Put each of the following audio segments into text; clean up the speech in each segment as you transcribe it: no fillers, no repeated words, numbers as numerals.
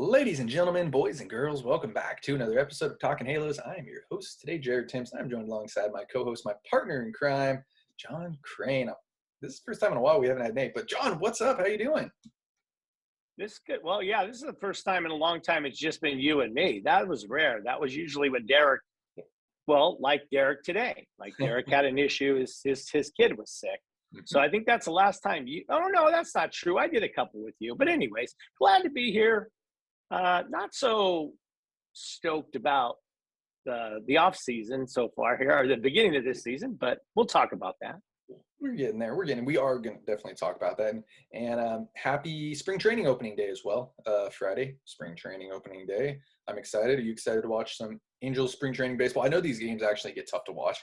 Ladies and gentlemen, boys and girls, welcome back to another episode of Talking Halos. I am your host today, Jared Tims, and I'm joined alongside my co-host, my partner in crime, John Craine. This is the first time in a while we haven't had Nate, but John, what's up? How you doing? This is good. Well, yeah, this is the first time in a long time it's just been you and me. That was rare. That was usually when Derek, like Derek today. Like Derek had an issue. His kid was sick. So I think that's the last time you – oh, no, that's not true. I did a couple with you. But anyways, glad to be here. Not so stoked about the off season so far here, or the beginning of this season, but we'll talk about that. We're getting there. We are going to definitely talk about that. And happy spring training opening day as well. Friday, spring training opening day. I'm excited. Are you excited to watch some Angels spring training baseball? I know these games actually get tough to watch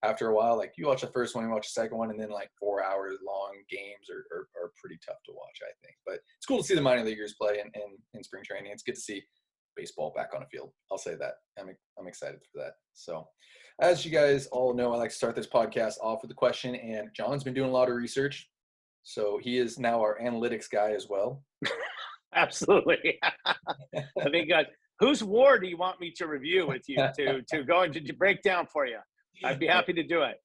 after a while. Like you watch the first one, you watch the second one, and then like 4 hours long games are pretty tough to watch, I think. But it's cool to see the minor leaguers play in spring training. It's good to see baseball back on a field. I'll say that. I'm excited for that. So as you guys all know, I like to start this podcast off with a question, and John's been doing a lot of research. So he is now our analytics guy as well. Absolutely. I think, whose war do you want me to review with you to go into to break down for you? I'd be happy to do it.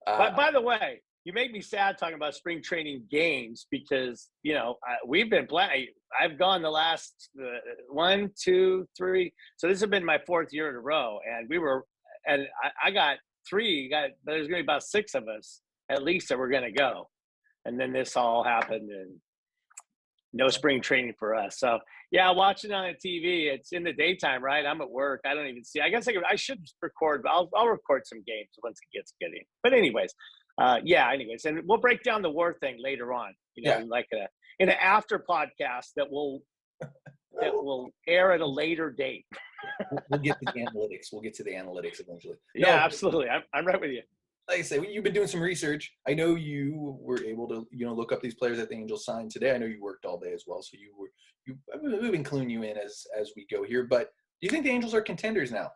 But by the way, you make me sad talking about spring training games because, we've been playing. I've gone the last 1, 2, 3. So this has been my 4th year in a row. And I got 3. There's going to be about 6 of us at least that we're going to go. And then this all happened and no spring training for us. So, yeah, watching on the TV, it's in the daytime, right? I'm at work. I don't even see. I guess I should record, but I'll record some games once it gets getting. But anyways, and we'll break down the war thing later on. Like in an after podcast that will air at a later date. We'll get to the analytics. We'll get to the analytics eventually. Yeah, absolutely. I'm right with you. Like I say, you've been doing some research. I know you were able to, look up these players that the Angels signed today. I know you worked all day as well, so we've been cluing you in as we go here. But do you think the Angels are contenders now?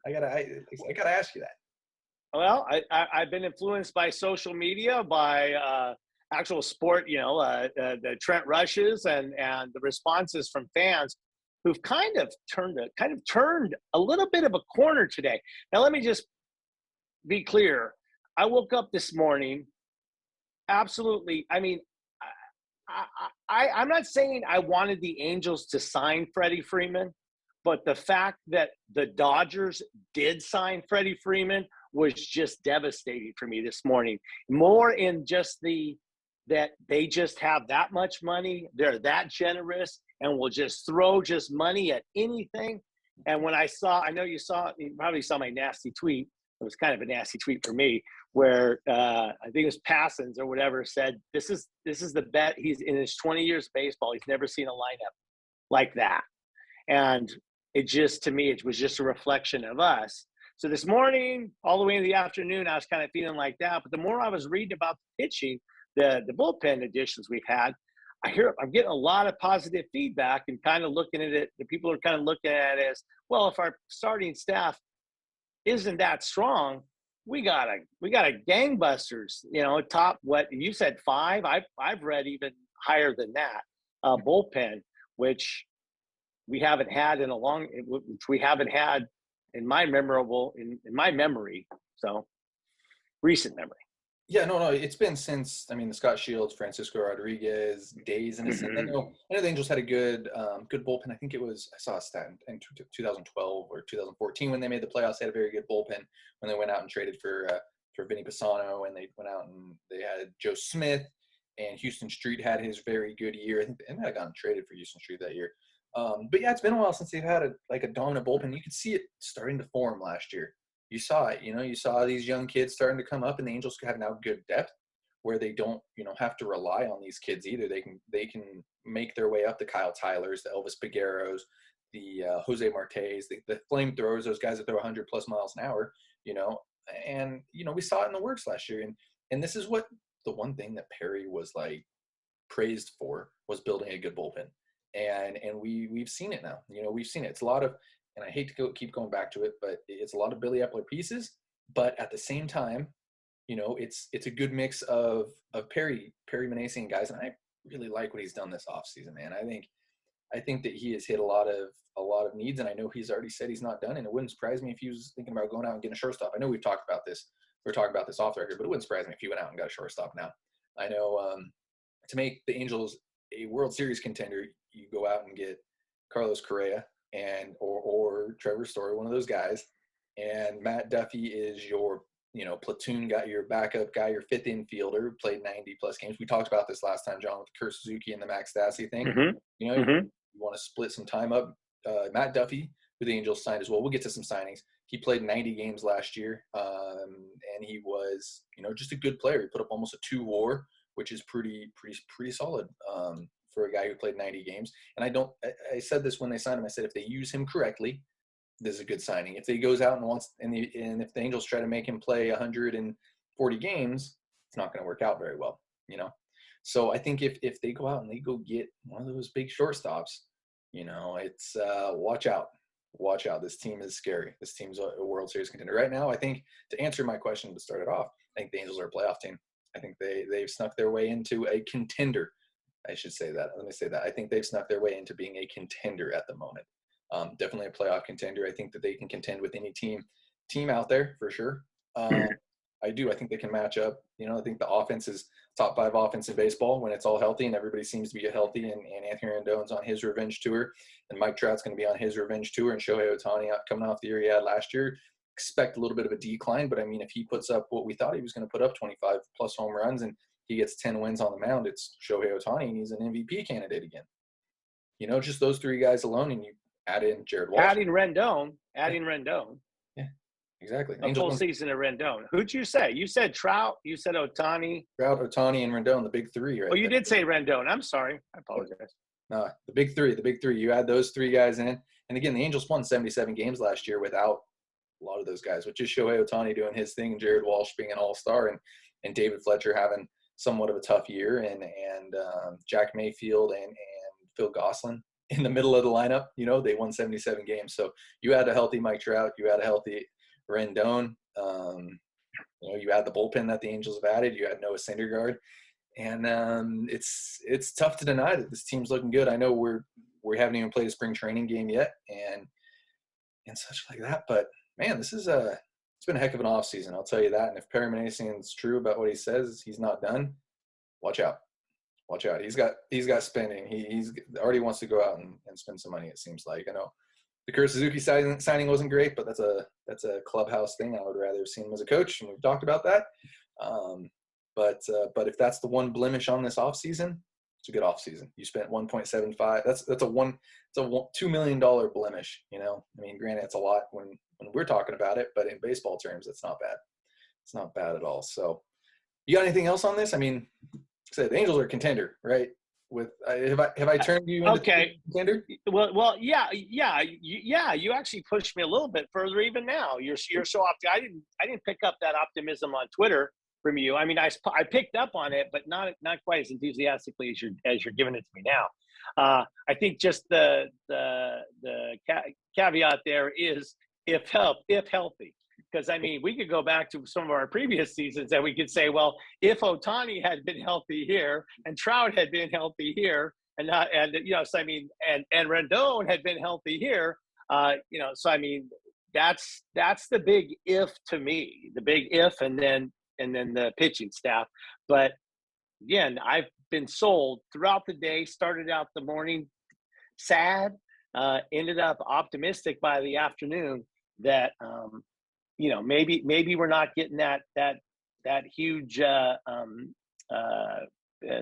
I gotta ask you that. Well, I've been influenced by social media, by actual sport, the Trent Rushes and the responses from fans who've kind of turned a little bit of a corner today. Now, let me just be clear. I woke up this morning. Absolutely. I mean, I'm not saying I wanted the Angels to sign Freddie Freeman, but the fact that the Dodgers did sign Freddie Freeman was just devastating for me this morning. More in just that they just have that much money. They're that generous and will just throw money at anything. And when I know you probably saw my nasty tweet. It was kind of a nasty tweet for me where I think it was Passons or whatever said, this is the bet. He's in his 20 years of baseball. He's never seen a lineup like that. And to me, it was just a reflection of us. So this morning, all the way in the afternoon, I was kind of feeling like that. But the more I was reading about the pitching, the bullpen additions we've had, I'm getting a lot of positive feedback and kind of looking at it. The people are kind of looking at it as, well, if our starting staff isn't that strong, we got a gangbusters, top, what you said, 5. I've read even higher than that, bullpen, which we haven't had in my memory. So recent memory. Yeah, no, it's been since, the Scott Shields, Francisco Rodriguez days. And I know the Angels had a good bullpen. I think I saw a stat in 2012 or 2014 when they made the playoffs. They had a very good bullpen when they went out and traded for Vinny Pisano, and they went out and they had Joe Smith, and Houston Street had his very good year. I think they might have gotten traded for Houston Street that year. But yeah, it's been a while since they've had a dominant bullpen. You could see it starting to form last year. You saw it, you saw these young kids starting to come up, and the Angels have now good depth where they don't, have to rely on these kids either. They can make their way up, the Kyle Tylers, the Elvis Pegueros, the Jose Martes, the flamethrowers, those guys that throw 100+ miles an hour, and, we saw it in the works last year. And this is what the one thing that Perry was praised for was building a good bullpen. And we've seen it now, we've seen it. It's a lot of, and I hate to keep going back to it, but it's a lot of Billy Epler pieces. But at the same time, it's a good mix of Perry Minasian guys, and I really like what he's done this offseason, man. I I think that he has hit a lot of needs, and I know he's already said he's not done. And it wouldn't surprise me if he was thinking about going out and getting a shortstop. I know we've talked about this. We're talking about this off the record, but it wouldn't surprise me if he went out and got a shortstop now. I know to make the Angels a World Series contender, you go out and get Carlos Correa or Trevor Story, one of those guys, and Matt Duffy is your platoon guy, your backup guy, your fifth infielder, played 90 plus games. We talked about this last time, John, with the Kurt Suzuki and the Max Stassi thing. Mm-hmm. You want to split some time up. Matt Duffy, who the Angels signed as well. We'll get to some signings. He played 90 games last year, and he was, just a good player. He put up almost a 2 WAR, which is pretty solid for a guy who played 90 games. And I said this when they signed him. I said if they use him correctly, this is a good signing. If he goes out and if the Angels try to make him play 140 games, it's not going to work out very well, So I think if they go out and they go get one of those big shortstops, it's watch out. Watch out. This team is scary. This team's a World Series contender. Right now, I think, to answer my question to start it off, I think the Angels are a playoff team. I think they've snuck their way into a contender. I should say that. Let me say that. I think they've snuck their way into being a contender at the moment. Definitely a playoff contender. I think that they can contend with any team out there for sure. I do. I think they can match up. I think the offense is top 5 offense in baseball when it's all healthy and everybody seems to be healthy. And Anthony Rendon's on his revenge tour, and Mike Trout's going to be on his revenge tour, and Shohei Ohtani coming off the year he had last year. Expect a little bit of a decline, but I mean, if he puts up what we thought he was going to put up, 25 plus home runs, and he gets 10 wins on the mound, it's Shohei Ohtani, and he's an MVP candidate again. Just those 3 guys alone, and you add in Jared Walsh. Adding Rendon. Yeah, exactly. A full season of Rendon. Who'd you say? You said Trout. You said Ohtani. Trout, Ohtani, and Rendon, the big 3. Right? Oh, you did say Rendon. I'm sorry. I apologize. No, the big 3. You add those 3 guys in. And again, the Angels won 77 games last year without a lot of those guys, which is Shohei Ohtani doing his thing and Jared Walsh being an all-star and David Fletcher having somewhat of a tough year and Jack Mayfield and Phil Gosselin in the middle of the lineup. They won 77 games. So you had a healthy Mike Trout, you had a healthy Rendon, you had the bullpen that the Angels have added, you had Noah Syndergaard, and it's tough to deny that this team's looking good. I know we haven't even played a spring training game yet and such like that, but man, it's been a heck of an off season, I'll tell you that. And if Perry Minasian's true about what he says, he's not done. Watch out. He's got spending. He's already wants to go out and spend some money, it seems like. I know the Kurt Suzuki signing wasn't great, but that's a clubhouse thing. I would rather have seen him as a coach, and we've talked about that. But if that's the one blemish on this offseason, it's a good offseason. You spent $1.75. That's a $2 million blemish. I mean, granted, it's a lot when we're talking about it, but in baseball terms, it's not bad. It's not bad at all. So, you got anything else on this? I mean, the Angels are a contender, right? Have I turned you into okay contender? Well, yeah. You actually pushed me a little bit further even now. You're so optimistic. I didn't pick up that optimism on Twitter from you. I mean, I picked up on it, but not quite as enthusiastically as you're giving it to me now. I think just the caveat there is if healthy. Because, I mean, we could go back to some of our previous seasons and we could say, well, if Ohtani had been healthy here and Trout had been healthy here and Rendon had been healthy here, so, I mean, that's the big if to me, the big if and then the pitching staff. But, again, I've been sold throughout the day, started out the morning sad, ended up optimistic by the afternoon that maybe we're not getting that huge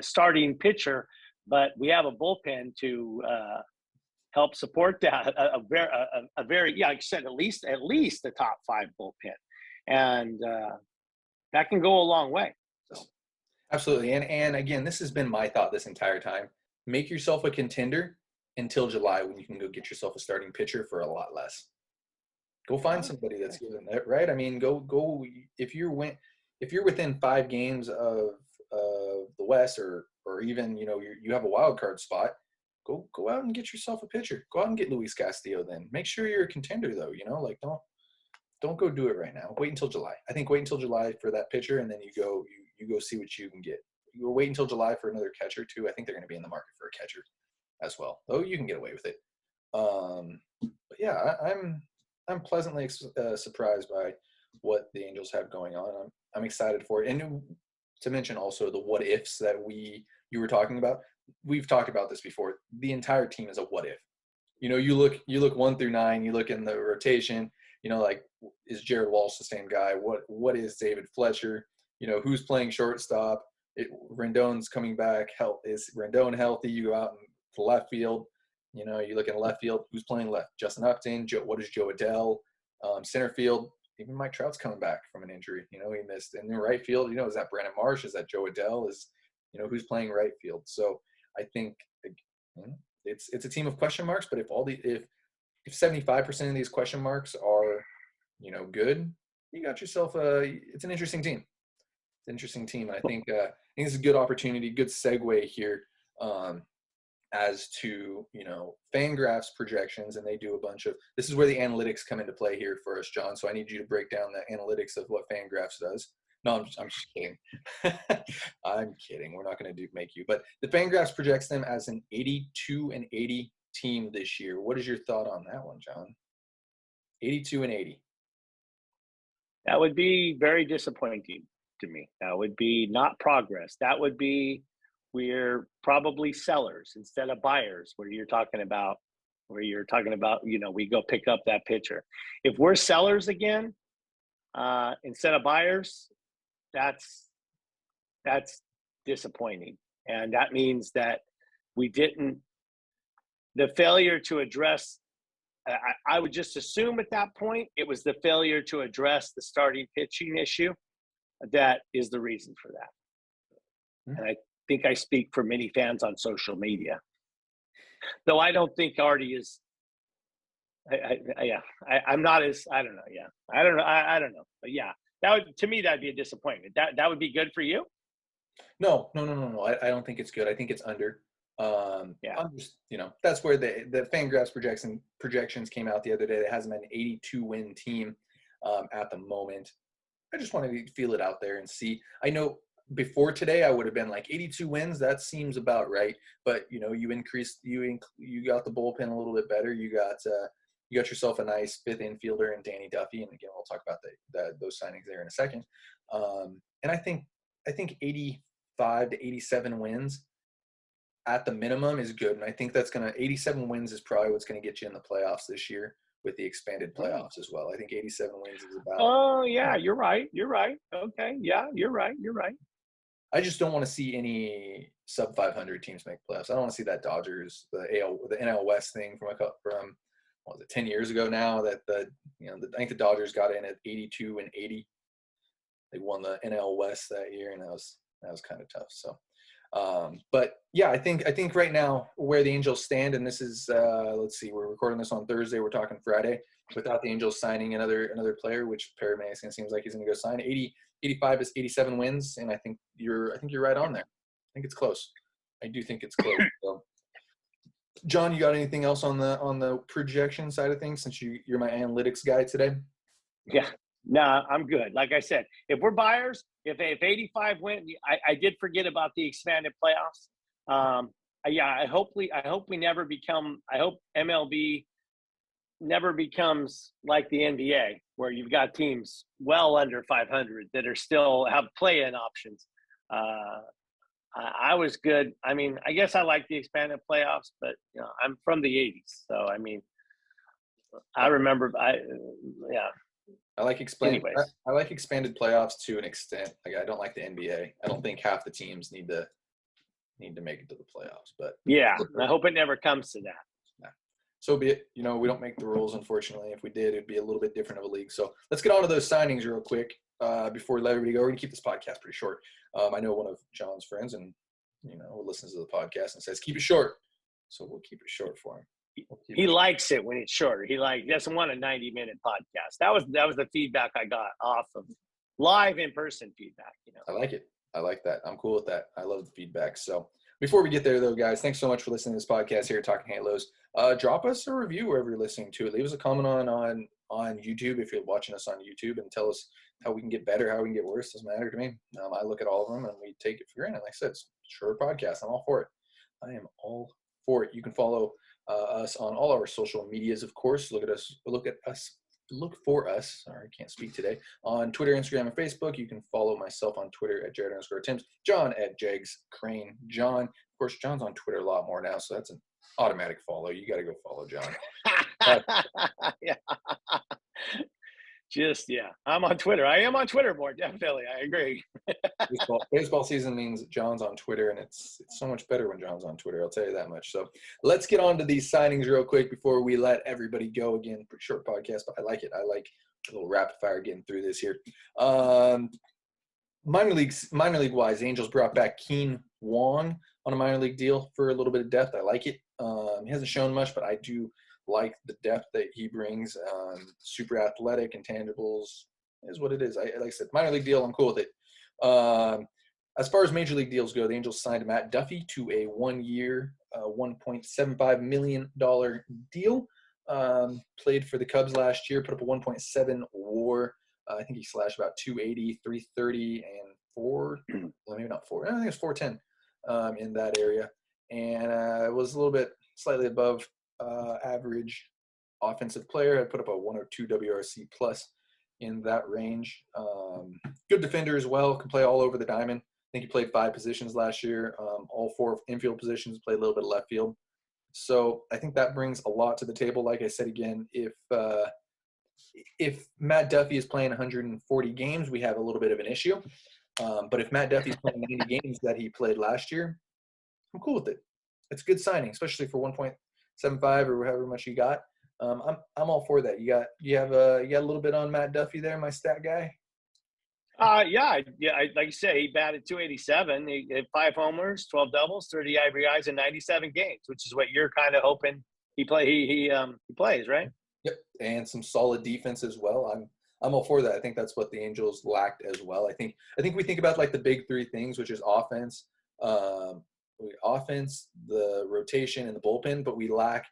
starting pitcher, but we have a bullpen to help support that. A very like I said, at least a top 5 bullpen, and that can go a long way. So. Absolutely, and again, this has been my thought this entire time. Make yourself a contender until July when you can go get yourself a starting pitcher for a lot less. Go find somebody that's given that, right? I mean, go if you're within 5 games of the West, or even you have a wild card spot, go out and get yourself a pitcher. Go out and get Luis Castillo. Then make sure you're a contender, though. Don't go do it right now. Wait until July. I think wait until July for that pitcher, and then you go see what you can get. You wait until July for another catcher too. I think they're going to be in the market for a catcher. as well, though you can get away with it. But yeah, I'm pleasantly surprised by what the Angels have going on. I'm excited for it. And to mention also the what ifs that you were talking about. We've talked about this before. The entire team is a what if. You look 1 through 9. You look in the rotation. Like, is Jared Walsh the same guy? What is David Fletcher? Who's playing shortstop? Rendon's coming back. Is Rendon healthy? You go out in left field. You look in left field. Who's playing left? Justin Upton. What is Joe Adell? Center field. Even Mike Trout's coming back from an injury. He missed. And in right field, is that Brandon Marsh? Is that Joe Adell? Who's playing right field? So I think it's a team of question marks. But if 75% of these question marks are, good, you got yourself it's an interesting team. It's an interesting team. And I think it's a good opportunity, good segue here as to, Fangraphs projections. And they do a bunch of, this is where the analytics come into play here for us, John. So I need you to break down the analytics of what Fangraphs does. No, I'm just kidding. I'm kidding. We're not going to make you. But the Fangraphs projects them as an 82-80 team this year. What is your thought on that one, John? 82-80. That would be very disappointing to me. That would be not progress. That would be, we're probably sellers instead of buyers, where you're talking about, we go pick up that pitcher. If we're sellers again, instead of buyers, that's disappointing. And that means that the failure to address, I would just assume at that point, it was the failure to address the starting pitching issue. That is the reason for that. And I think I speak for many fans on social media. Though I don't think Artie is, I'm not as, I don't know. Yeah. I don't know. But yeah, to me, that'd be a disappointment. That would be good for you? No. I don't think it's good. I think it's under. That's where the Fangraphs projections came out the other day. It has them an 82-win team at the moment. I just wanted to feel it out there and see. I know before today I would have been like 82 wins. That seems about right. But you got the bullpen a little bit better. You got yourself a nice fifth infielder in Danny Duffy, and again we'll talk about those signings there in a second. And I think 85 to 87 wins at the minimum is good, and I think 87 wins is probably what's going to get you in the playoffs this year with the expanded playoffs as well. I think 87 wins is about. Oh yeah, you're right. Okay, yeah, you're right. I just don't want to see any sub 500 teams make playoffs. I don't want to see that Dodgers, the NL West thing from what was it, 10 years ago now, that I think the Dodgers got in at 82-80. They won the NL West that year, and that was kind of tough. So. But yeah, I think right now where the Angels stand, and this is let's see, we're recording this on Thursday, we're talking Friday, without the Angels signing another player, which Perry-Mason seems like he's going to go sign. 85 is 87 wins, and I think you're right on there. I think it's close. I do think it's close. So, John, you got anything else on the projection side of things, since you're my analytics guy today? Yeah. No, I'm good. Like I said, if we're buyers, if 85 win, I did forget about the expanded playoffs. I hope we never become. I hope MLB never becomes like the NBA, where you've got teams well under 500 that are still have play-in options. I was good. I mean, I guess I like the expanded playoffs, but I'm from the 80s, so I mean, I remember. I like expanded playoffs to an extent. Like, I don't like the NBA. I don't think half the teams need to make it to the playoffs. But yeah, I hope it never comes to that. Yeah. So be it. We don't make the rules, unfortunately. If we did, it'd be a little bit different of a league. So let's get on to those signings real quick before we let everybody go. We're gonna keep this podcast pretty short. I know one of John's friends, and who listens to the podcast and says keep it short. So we'll keep it short for him. He likes it when it's shorter. He doesn't want a 90-minute podcast. That was the feedback I got off of live in-person feedback. I like it. I like that. I'm cool with that. I love the feedback. So before we get there, though, guys, thanks so much for listening to this podcast here, Talking Halos. Drop us a review wherever you're listening to it. Leave us a comment on YouTube if you're watching us on YouTube, and tell us how we can get better, how we can get worse. Doesn't matter to me. I look at all of them and we take it for granted. Like I said, it's a short podcast. I'm all for it. I am all for it. You can follow us on all our social medias, of course. Look for us. Sorry, I can't speak today. On Twitter, Instagram, and Facebook. You can follow myself on Twitter at Jared_Tims, John at Jags Craine. John, of course, John's on Twitter a lot more now, so that's an automatic follow. You got to go follow John. Yeah. I'm on Twitter. I am on Twitter more, definitely. I agree. Baseball season means John's on Twitter, and it's so much better when John's on Twitter. I'll tell you that much. So let's get on to these signings real quick before we let everybody go. Again, pretty short podcast, but I like it. I like a little rapid fire getting through this here. Minor league wise, Angels brought back Keen Wong on a minor league deal for a little bit of depth. I like it. He hasn't shown much, but I do like the depth that he brings. Super athletic, intangibles is what it is. Like I said, minor league deal, I'm cool with it. As far as major league deals go, the Angels signed Matt Duffy to a 1-year, $1.75 million deal. Played for the Cubs last year, put up a 1.7 WAR. I think he slashed about 280, 330, and 4. Well, maybe not 4. I think it's 410 in that area. And it was a little bit slightly above average offensive player. I put up a 102 WRC plus in that range. Good defender as well. Can play all over the diamond. I think he played 5 positions last year. All 4 infield positions, played a little bit of left field. So I think that brings a lot to the table. Like I said again, if Matt Duffy is playing 140 games, we have a little bit of an issue. But if Matt Duffy's playing 90 games that he played last year, I'm cool with it. It's a good signing, especially for 1.75 or however much you got. I'm all for that. You got a little bit on Matt Duffy there, my stat guy. Yeah. Like you say, he batted 287. He had 5 homers, 12 doubles, 30 RBIs in 97 games, which is what you're kind of hoping he plays, right? Yep, and some solid defense as well. I'm all for that. I think that's what the Angels lacked as well. I think we think about like the big 3 things, which is offense, the rotation, and the bullpen, but we lack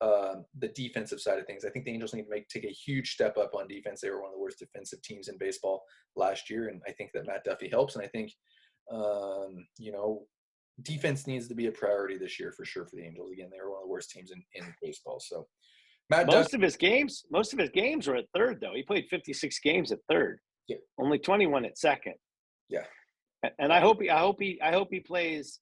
the defensive side of things. I think the Angels need to take a huge step up on defense. They were one of the worst defensive teams in baseball last year, and I think that Matt Duffy helps. And I think, defense needs to be a priority this year for sure for the Angels. Again, they were one of the worst teams in baseball. So most of his games were at third, though. He played 56 games at third. Yeah. Only 21 at second. Yeah. And I hope he plays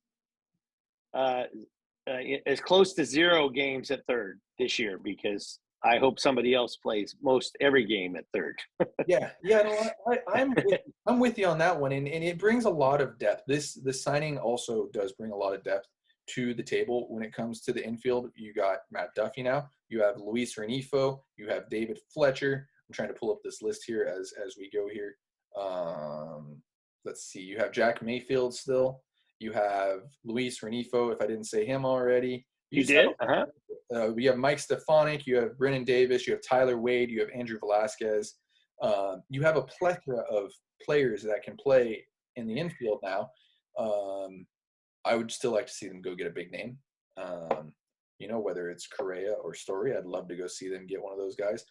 as close to 0 games at third this year, because I hope somebody else plays most every game at third. Yeah. No, I'm with you on that one, and it brings a lot of depth. This signing also does bring a lot of depth to the table when it comes to the infield. You got Matt Duffy now. You have Luis Renifo. You have David Fletcher. I'm trying to pull up this list here as we go here. Let's see. You have Jack Mayfield still. You have Luis Renifo, if I didn't say him already. You did? We have Mike Stefanik. You have Brennan Davis. You have Tyler Wade. You have Andrew Velasquez. You have a plethora of players that can play in the infield now. I would still like to see them go get a big name. Whether it's Correa or Story, I'd love to go see them get one of those guys.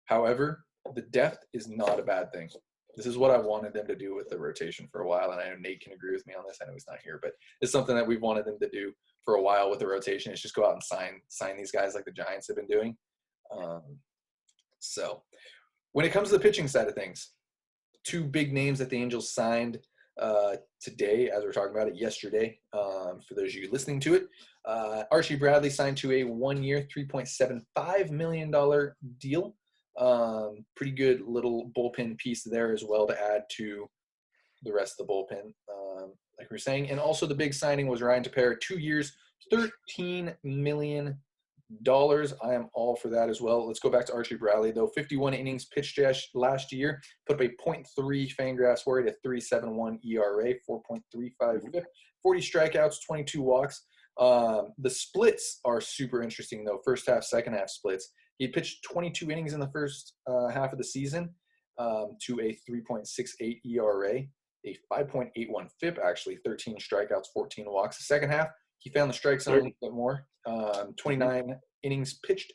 However, the depth is not a bad thing. This is what I wanted them to do with the rotation for a while, and I know Nate can agree with me on this. I know he's not here, but it's something that we've wanted them to do for a while with the rotation. Is just go out and sign these guys like the Giants have been doing. So when it comes to the pitching side of things, 2 big names that the Angels signed today, as we're talking about it yesterday, for those of you listening to it. Archie Bradley signed to a 1-year, $3.75 million deal. Pretty good little bullpen piece there as well to add to the rest of the bullpen, like we were saying. And also the big signing was Ryan Tepera, 2 years, $13 million. I am all for that as well. Let's go back to Archie Bradley, though. 51 innings pitched last year, put up a .3 Fangraphs WAR, a 3.71 ERA, 4.35 FIP, 40 strikeouts, 22 walks. The splits are super interesting, though. First half, second half splits. He pitched 22 innings in the first half of the season to a 3.68 ERA, a 5.81 FIP, actually, 13 strikeouts, 14 walks. The second half, he found the strike zone a little bit more. 29 innings pitched,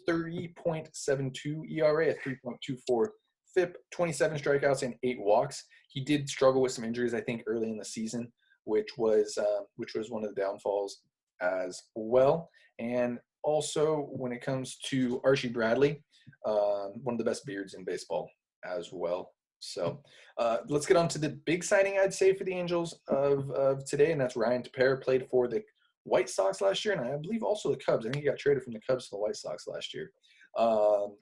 30.72 ERA, a 3.24 FIP, 27 strikeouts, and 8 walks. He did struggle with some injuries, I think, early in the season, which was one of the downfalls as well. And also, when it comes to Archie Bradley, one of the best beards in baseball as well. So let's get on to the big signing, I'd say, for the Angels of today, and that's Ryan Tepera. Played for the White Sox last year, and I believe also the Cubs. I think he got traded from the Cubs to the White Sox last year.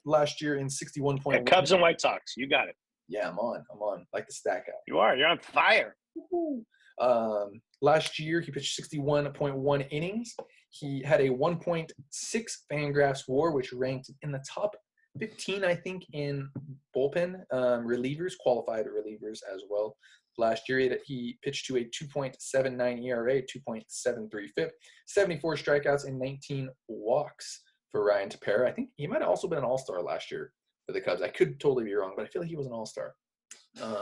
Last year in 61.1. Yeah, Cubs and White Sox. You got it. Yeah, I'm on. Like the stat guy. You are. You're on fire. Last year, he pitched 61.1 innings. He had a 1.6 Fangraphs WAR, which ranked in the top 15, I think, in bullpen relievers, qualified relievers as well. Last year, he pitched to a 2.79 ERA, 2.73 FIP, 74 strikeouts, and 19 walks for Ryan Tepera. I think he might have also been an all-star last year for the Cubs. I could totally be wrong, but I feel like he was an all-star.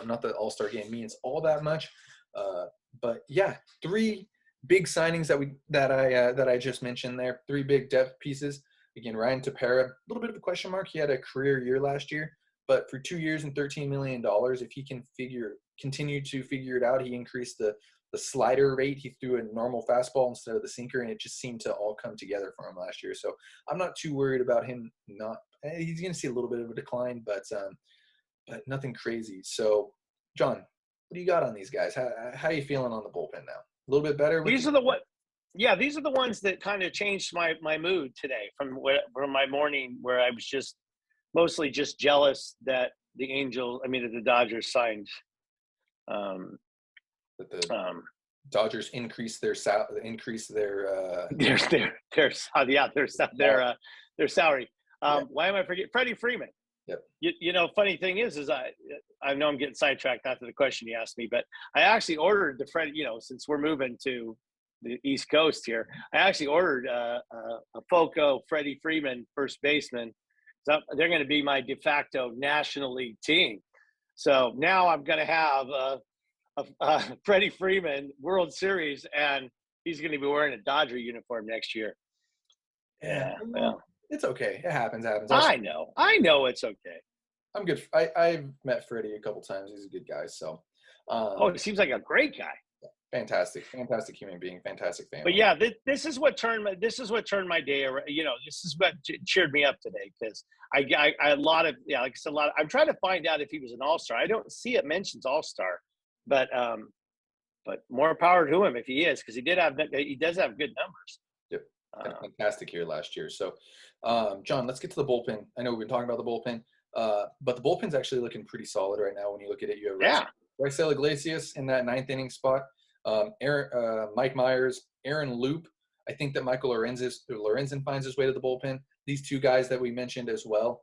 Not that all-star game means all that much. But yeah, 3 big signings that I just mentioned there. 3 big depth pieces. Again, Ryan Tepera, a little bit of a question mark. He had a career year last year, but for 2 years and $13 million, if he can continue to figure it out, he increased the slider rate. He threw a normal fastball instead of the sinker, and it just seemed to all come together for him last year. So I'm not too worried about him not. He's going to see a little bit of a decline, but nothing crazy. So, John, what do you got on these guys? How are you feeling on the bullpen now? A little bit better? These are the ones that kind of changed my mood today from my morning, where I was just mostly just jealous that the Dodgers signed. Dodgers increased their salary. Their salary. Yeah. Why am I forgetting Freddie Freeman? Yep. Funny thing is I know I'm getting sidetracked after the question you asked me, but I actually ordered the Freddie. Since we're moving to the East Coast here, I actually ordered a FOCO Freddie Freeman first baseman. So they're going to be my de facto National League team. So now I'm going to have a Freddie Freeman World Series, and he's going to be wearing a Dodger uniform next year. Yeah. It's okay. It happens. I know it's okay. I'm good. I've met Freddie a couple times. He's a good guy. So. It seems like a great guy. Fantastic human being. Fantastic family. But yeah, this is what turned my day around. This is what cheered me up today, because like I said, I'm trying to find out if he was an all-star. I don't see it mentions all-star, but more power to him if he is, because he does have good numbers. Yep. Had a fantastic year last year. So, John, let's get to the bullpen. I know we've been talking about the bullpen, but the bullpen's actually looking pretty solid right now. When you look at it, you have Raisel Iglesias in that 9th inning spot. Mike Myers, Aaron Loop. I think that Michael Lorenzen finds his way to the bullpen. These 2 guys that we mentioned as well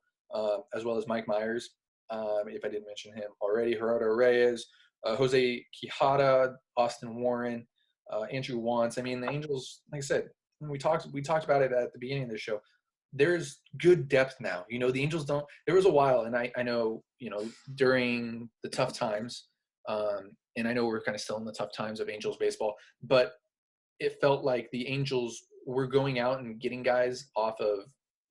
as Mike Myers. If I didn't mention him already, Gerardo Reyes, Jose Quijada, Austin Warren, Andrew Wantz. I mean, the Angels, like I said, we talked about it at the beginning of the show. There's good depth now. The Angels don't. There was a while, and I know, during the tough times, and I know we're kind of still in the tough times of Angels baseball, but it felt like the Angels were going out and getting guys off of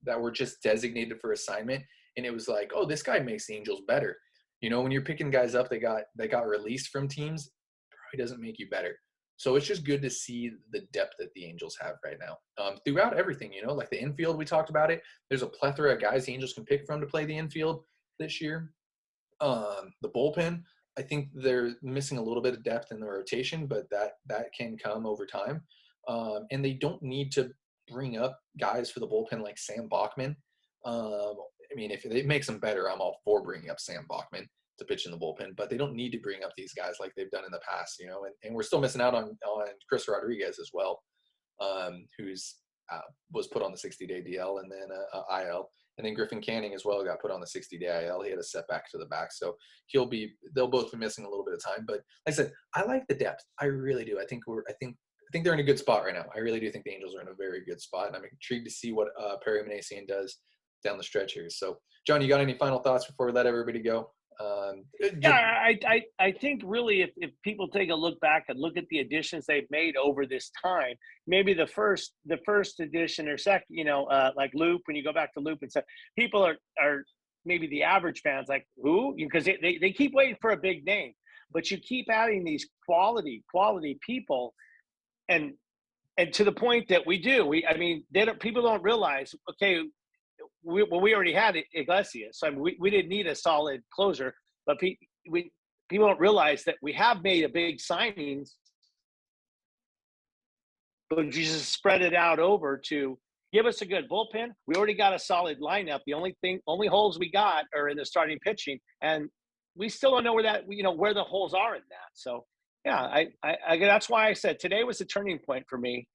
that were just designated for assignment, and it was like, oh, this guy makes the Angels better. When you're picking guys up that got released from teams, it probably doesn't make you better. So it's just good to see the depth that the Angels have right now throughout everything. Like the infield, we talked about it. There's a plethora of guys the Angels can pick from to play the infield this year. The bullpen, I think they're missing a little bit of depth in the rotation, but that can come over time. And they don't need to bring up guys for the bullpen like Sam Bachman. If it makes them better, I'm all for bringing up Sam Bachman to pitch in the bullpen, but they don't need to bring up these guys like they've done in the past, and we're still missing out on Chris Rodriguez as well, who's was put on the 60-day DL and then IL. And then Griffin Canning as well got put on the 60-day IL. He had a setback to the back, so they'll both be missing a little bit of time. But like I said, I like the depth. I really do. I think they're in a good spot right now. I really do think the Angels are in a very good spot, and I'm intrigued to see what Perry Minasian does down the stretch here. So, John, you got any final thoughts before we let everybody go? I think really if people take a look back and look at the additions they've made over this time, maybe the first edition or second, like Loop, when you go back to Loop and stuff, people are maybe the average fans like, who? Because they keep waiting for a big name, but you keep adding these quality people, and and to the point that we do, I mean, people don't realize, okay, we already had Iglesias, so I mean, we didn't need a solid closer, but people don't realize that we have made a big signings, but you just spread it out over to give us a good bullpen. We already got a solid lineup. The only holes we got are in the starting pitching, and we still don't know where the holes are in that. So yeah, I that's why I said today was a turning point for me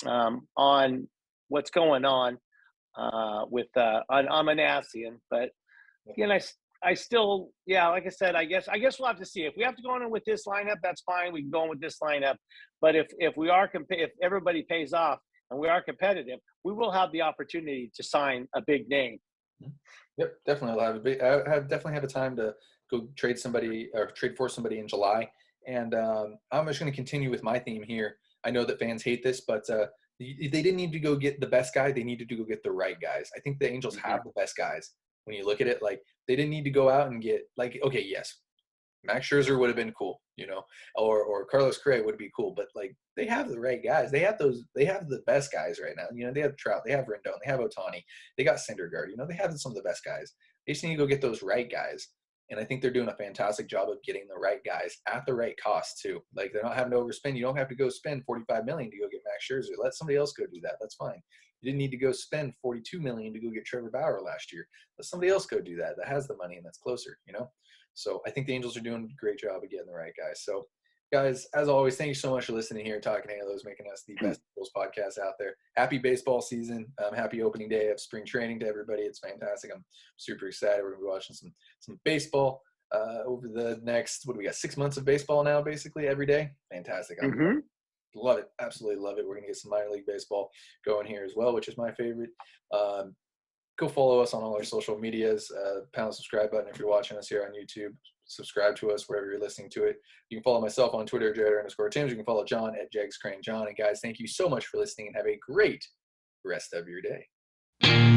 on what's going on with on Manasian. But again, I still, yeah, like I said, I guess we'll have to see. If we have to go in with this lineup, that's fine. We can go in with this lineup. But if everybody pays off and we are competitive, we will have the opportunity to sign a big name. Yep, definitely. I definitely have a time to go trade somebody or trade for somebody in July. And I'm just going to continue with my theme here. I know that fans hate this, but they didn't need to go get the best guy. They needed to go get the right guys. I think the Angels have the best guys. When you look at it, like, they didn't need to go out and get, like, okay, yes, Max Scherzer would have been cool, or Carlos Correa would be cool, but like, they have the right guys. They have the best guys right now. They have Trout, they have Rendon, they have Ohtani, they got Syndergaard. They have some of the best guys. They just need to go get those right guys. And I think they're doing a fantastic job of getting the right guys at the right cost too. Like, they're not having to overspend. You don't have to go spend $45 million to go get Max Scherzer. Let somebody else go do that. That's fine. You didn't need to go spend $42 million to go get Trevor Bauer last year. Let somebody else go do that has the money and that's closer. So I think the Angels are doing a great job of getting the right guys. So, guys, as always, thank you so much for listening here, Talking Halos, making us the best Eagles podcast out there. Happy baseball season. Happy opening day of spring training to everybody. It's fantastic. I'm super excited. We're going to be watching some baseball over the next, what do we got, 6 months of baseball now, basically every day. Fantastic. I love it. Absolutely love it. We're going to get some minor league baseball going here as well, which is my favorite. Go follow us on all our social medias. Pound the subscribe button if you're watching us here on YouTube. Subscribe to us wherever you're listening to it. You can follow myself on Twitter, Jared_Tims. You can follow John at JagsCraneJohn. And guys, thank you so much for listening and have a great rest of your day.